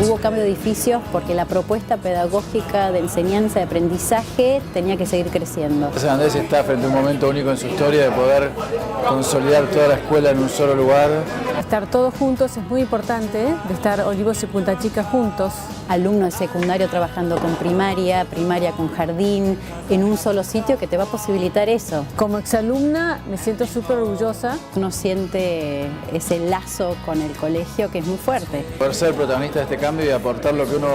Hubo cambio de edificios porque la propuesta pedagógica de enseñanza, de aprendizaje, tenía que seguir creciendo. San Andrés está frente a un momento único en su historia de poder consolidar toda la escuela en un solo lugar. Estar todos juntos es muy importante, de estar Olivos y Punta Chica juntos. Alumnos de secundario trabajando con primaria, primaria con jardín, en un solo sitio que te va a posibilitar eso. Como exalumna me siento súper orgullosa. Uno siente ese lazo con el colegio que es muy fuerte. Poder ser protagonista de este cambio y aportar lo que uno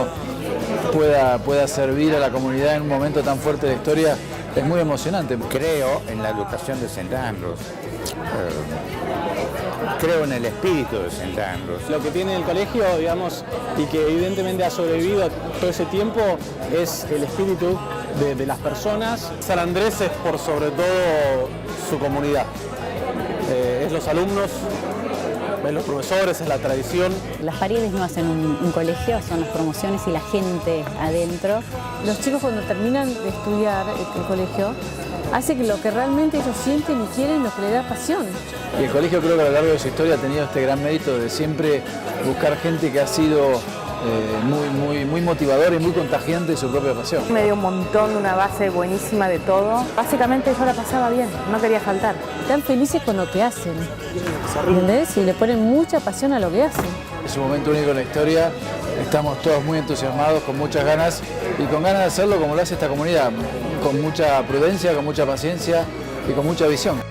pueda servir a la comunidad en un momento tan fuerte de la historia es muy emocionante. Creo en la educación de St. Andrews. Creo en el espíritu de St. Andrews. Lo que tiene el colegio, digamos, y que evidentemente ha sobrevivido todo ese tiempo, es el espíritu de las personas. San Andrés es por sobre todo su comunidad. Es los alumnos, es los profesores, es la tradición. Las paredes no hacen un colegio, son las promociones y la gente adentro. Los chicos cuando terminan de estudiar el colegio, hace que lo que realmente ellos sienten y quieren, lo que les da pasión. Y el colegio creo que a lo largo de su historia ha tenido este gran mérito de siempre buscar gente que ha sido muy motivadora y muy contagiante de su propia pasión. Me dio un montón, una base buenísima de todo. Básicamente yo la pasaba bien, no quería faltar. Están felices con lo que hacen, ¿entendés? Y le ponen mucha pasión a lo que hacen. Es un momento único en la historia, estamos todos muy entusiasmados, con muchas ganas y con ganas de hacerlo como lo hace esta comunidad, con mucha prudencia, con mucha paciencia y con mucha visión.